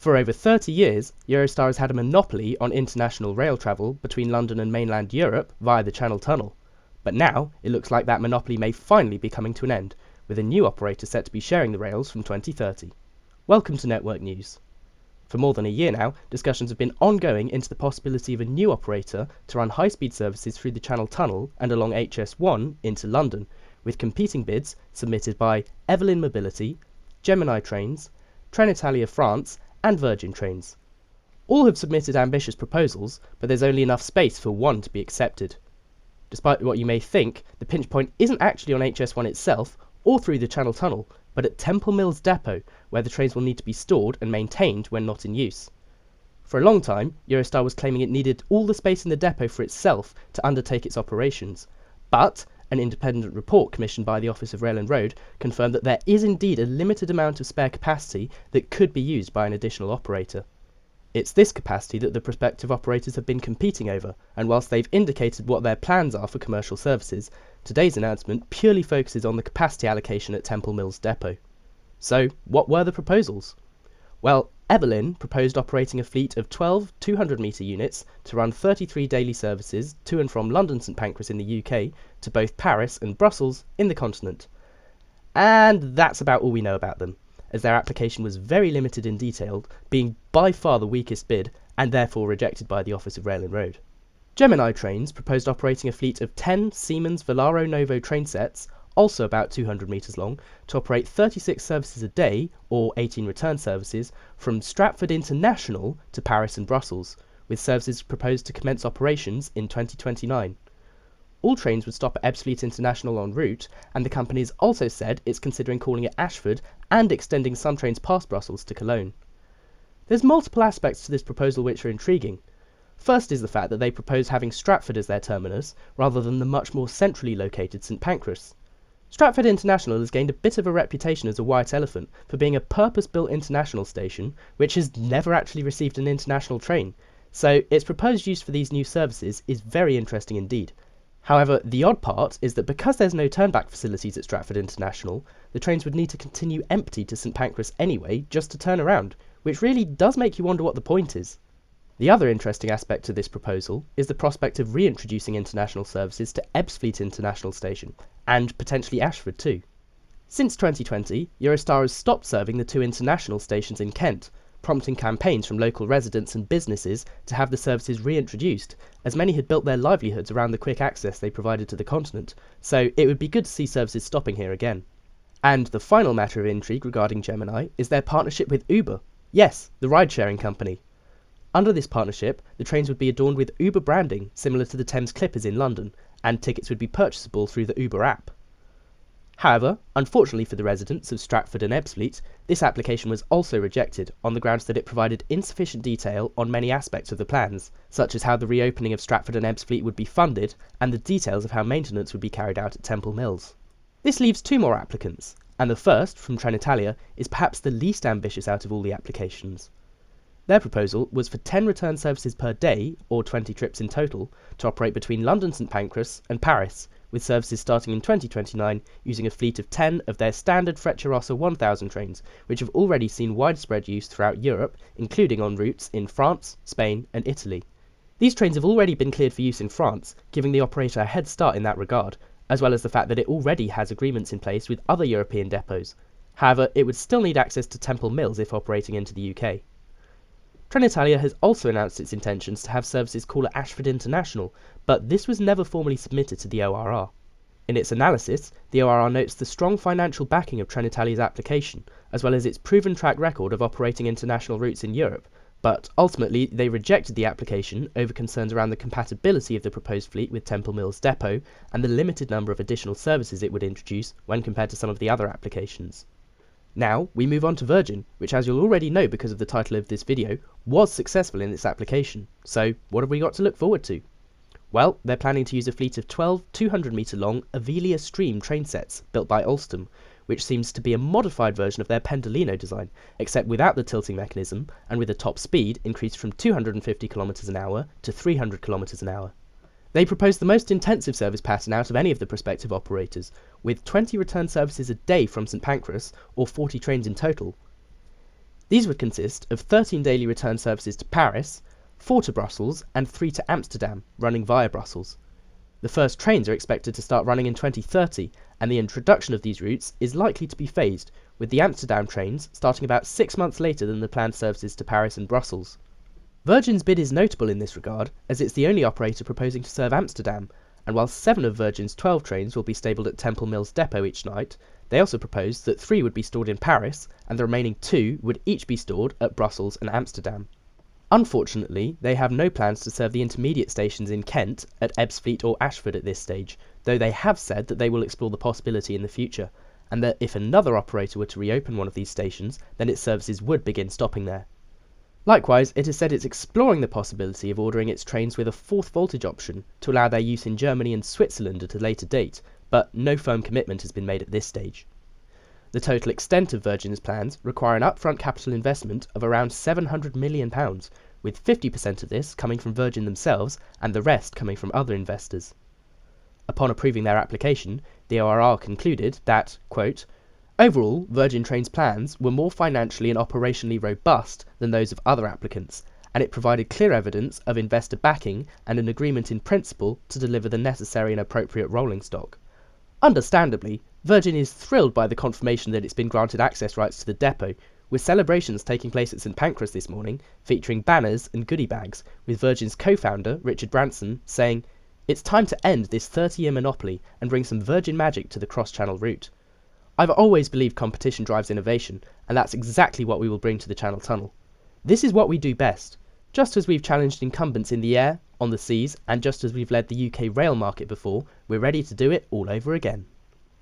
For over 30 years, Eurostar has had a monopoly on international rail travel between London and mainland Europe via the Channel Tunnel. But now, it looks like that monopoly may finally be coming to an end, with a new operator set to be sharing the rails from 2030. Welcome to Network News. For more than a year now, discussions have been ongoing into the possibility of a new operator to run high-speed services through the Channel Tunnel and along HS1 into London, with competing bids submitted by Evelyn Mobility, Gemini Trains, Trenitalia France and Virgin Trains. All have submitted ambitious proposals, but there's only enough space for one to be accepted. Despite what you may think, the pinch point isn't actually on HS1 itself or through the Channel Tunnel, but at Temple Mills Depot, where the trains will need to be stored and maintained when not in use. For a long time, Eurostar was claiming it needed all the space in the depot for itself to undertake its operations, but an independent report commissioned by the Office of Rail and Road confirmed that there is indeed a limited amount of spare capacity that could be used by an additional operator. It's this capacity that the prospective operators have been competing over, and whilst they've indicated what their plans are for commercial services, today's announcement purely focuses on the capacity allocation at Temple Mills Depot. So, what were the proposals? Well, Evelyn proposed operating a fleet of 12 200-metre units to run 33 daily services to and from London St Pancras in the UK to both Paris and Brussels in the continent. And that's about all we know about them, as their application was very limited in detail, being by far the weakest bid and therefore rejected by the Office of Rail and Road. Gemini Trains proposed operating a fleet of 10 Siemens Velaro Novo train sets, also about 200 metres long, to operate 36 services a day, or 18 return services, from Stratford International to Paris and Brussels, with services proposed to commence operations in 2029. All trains would stop at Ebbsfleet International en route, and the company has also said it's considering calling at Ashford and extending some trains past Brussels to Cologne. There's multiple aspects to this proposal which are intriguing. First is the fact that they propose having Stratford as their terminus, rather than the much more centrally located St Pancras. Stratford International has gained a bit of a reputation as a white elephant for being a purpose-built international station which has never actually received an international train, so its proposed use for these new services is very interesting indeed. However, the odd part is that because there's no turnback facilities at Stratford International, the trains would need to continue empty to St Pancras anyway just to turn around, which really does make you wonder what the point is. The other interesting aspect to this proposal is the prospect of reintroducing international services to Ebbsfleet International Station, and potentially Ashford too. Since 2020, Eurostar has stopped serving the two international stations in Kent, prompting campaigns from local residents and businesses to have the services reintroduced, as many had built their livelihoods around the quick access they provided to the continent, so it would be good to see services stopping here again. And the final matter of intrigue regarding Gemini is their partnership with Uber. Yes, the ride-sharing company. Under this partnership, the trains would be adorned with Uber branding, similar to the Thames Clippers in London, and tickets would be purchasable through the Uber app. However, unfortunately for the residents of Stratford and Ebbsfleet, this application was also rejected on the grounds that it provided insufficient detail on many aspects of the plans, such as how the reopening of Stratford and Ebbsfleet would be funded, and the details of how maintenance would be carried out at Temple Mills. This leaves two more applicants, and the first, from Trenitalia, is perhaps the least ambitious out of all the applications. Their proposal was for 10 return services per day, or 20 trips in total, to operate between London St Pancras and Paris, with services starting in 2029 using a fleet of 10 of their standard Frecciarossa 1000 trains, which have already seen widespread use throughout Europe, including on routes in France, Spain and Italy. These trains have already been cleared for use in France, giving the operator a head start in that regard, as well as the fact that it already has agreements in place with other European depots. However, it would still need access to Temple Mills if operating into the UK. Trenitalia has also announced its intentions to have services call at Ashford International, but this was never formally submitted to the ORR. In its analysis, the ORR notes the strong financial backing of Trenitalia's application, as well as its proven track record of operating international routes in Europe, but ultimately they rejected the application over concerns around the compatibility of the proposed fleet with Temple Mills Depot and the limited number of additional services it would introduce when compared to some of the other applications. Now, we move on to Virgin, which, as you'll already know because of the title of this video, was successful in its application. So, what have we got to look forward to? Well, they're planning to use a fleet of 12 200-metre long Avelia Stream train sets built by Alstom, which seems to be a modified version of their Pendolino design, except without the tilting mechanism and with a top speed increased from 250 km an hour to 300 km an hour. They propose the most intensive service pattern out of any of the prospective operators, with 20 return services a day from St Pancras, or 40 trains in total. These would consist of 13 daily return services to Paris, 4 to Brussels and 3 to Amsterdam, running via Brussels. The first trains are expected to start running in 2030, and the introduction of these routes is likely to be phased, with the Amsterdam trains starting about 6 months later than the planned services to Paris and Brussels. Virgin's bid is notable in this regard, as it's the only operator proposing to serve Amsterdam, and while 7 of Virgin's 12 trains will be stabled at Temple Mills depot each night, they also proposed that 3 would be stored in Paris, and the remaining 2 would each be stored at Brussels and Amsterdam. Unfortunately, they have no plans to serve the intermediate stations in Kent at Ebbsfleet or Ashford at this stage, though they have said that they will explore the possibility in the future, and that if another operator were to reopen one of these stations, then its services would begin stopping there. Likewise, it is said it's exploring the possibility of ordering its trains with a 4th voltage option to allow their use in Germany and Switzerland at a later date, but no firm commitment has been made at this stage. The total extent of Virgin's plans require an upfront capital investment of around £700 million, with 50% of this coming from Virgin themselves and the rest coming from other investors. Upon approving their application, the ORR concluded that, quote, "Overall, Virgin Trains' plans were more financially and operationally robust than those of other applicants, and it provided clear evidence of investor backing and an agreement in principle to deliver the necessary and appropriate rolling stock." Understandably, Virgin is thrilled by the confirmation that it's been granted access rights to the depot, with celebrations taking place at St Pancras this morning, featuring banners and goodie bags, with Virgin's co-founder, Richard Branson, saying, "It's time to end this 30-year monopoly and bring some Virgin magic to the cross-channel route. I've always believed competition drives innovation, and that's exactly what we will bring to the Channel Tunnel. This is what we do best. Just as we've challenged incumbents in the air, on the seas, and just as we've led the UK rail market before, we're ready to do it all over again."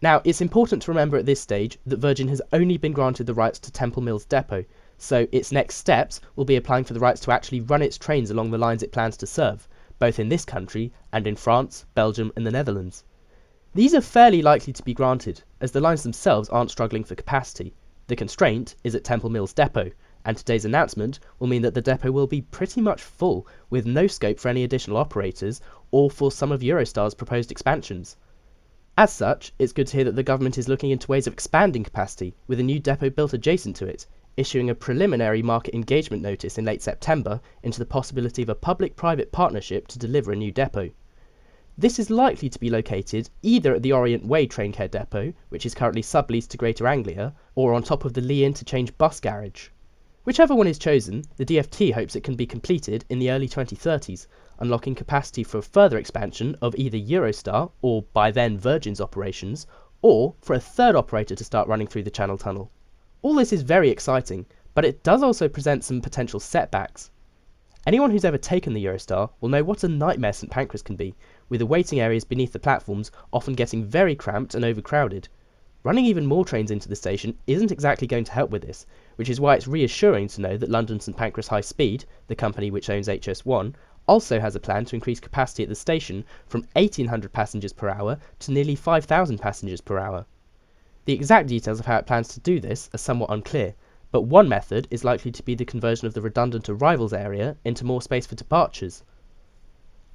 Now, it's important to remember at this stage that Virgin has only been granted the rights to Temple Mills depot, so its next steps will be applying for the rights to actually run its trains along the lines it plans to serve, both in this country and in France, Belgium and the Netherlands. These are fairly likely to be granted, as the lines themselves aren't struggling for capacity. The constraint is at Temple Mills depot, and today's announcement will mean that the depot will be pretty much full, with no scope for any additional operators or for some of Eurostar's proposed expansions. As such, it's good to hear that the government is looking into ways of expanding capacity, with a new depot built adjacent to it, issuing a preliminary market engagement notice in late September into the possibility of a public-private partnership to deliver a new depot. This is likely to be located either at the Orient Way train care depot, which is currently subleased to Greater Anglia, or on top of the Lee Interchange bus garage. Whichever one is chosen, the DfT hopes it can be completed in the early 2030s, unlocking capacity for further expansion of either Eurostar, or by then Virgin's operations, or for a third operator to start running through the Channel Tunnel. All this is very exciting, but it does also present some potential setbacks. Anyone who's ever taken the Eurostar will know what a nightmare St Pancras can be, with the waiting areas beneath the platforms often getting very cramped and overcrowded. Running even more trains into the station isn't exactly going to help with this, which is why it's reassuring to know that London St Pancras High Speed, the company which owns HS1, also has a plan to increase capacity at the station from 1,800 passengers per hour to nearly 5,000 passengers per hour. The exact details of how it plans to do this are somewhat unclear, but one method is likely to be the conversion of the redundant arrivals area into more space for departures.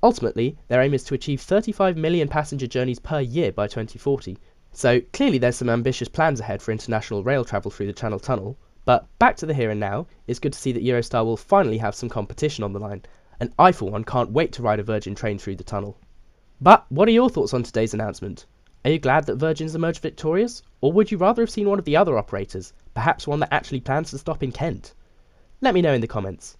Ultimately, their aim is to achieve 35 million passenger journeys per year by 2040, so clearly there's some ambitious plans ahead for international rail travel through the Channel Tunnel, but back to the here and now, it's good to see that Eurostar will finally have some competition on the line, and I for one can't wait to ride a Virgin train through the tunnel. But what are your thoughts on today's announcement? Are you glad that Virgin's emerged victorious, or would you rather have seen one of the other operators, perhaps one that actually plans to stop in Kent? Let me know in the comments.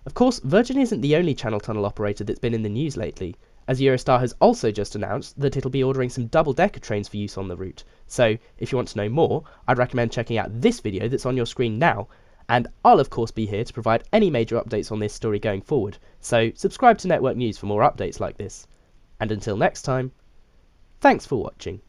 Of course, Virgin isn't the only Channel Tunnel operator that's been in the news lately, as Eurostar has also just announced that it'll be ordering some double-decker trains for use on the route, so if you want to know more, I'd recommend checking out this video that's on your screen now, and I'll of course be here to provide any major updates on this story going forward, so subscribe to Network News for more updates like this. And until next time, thanks for watching.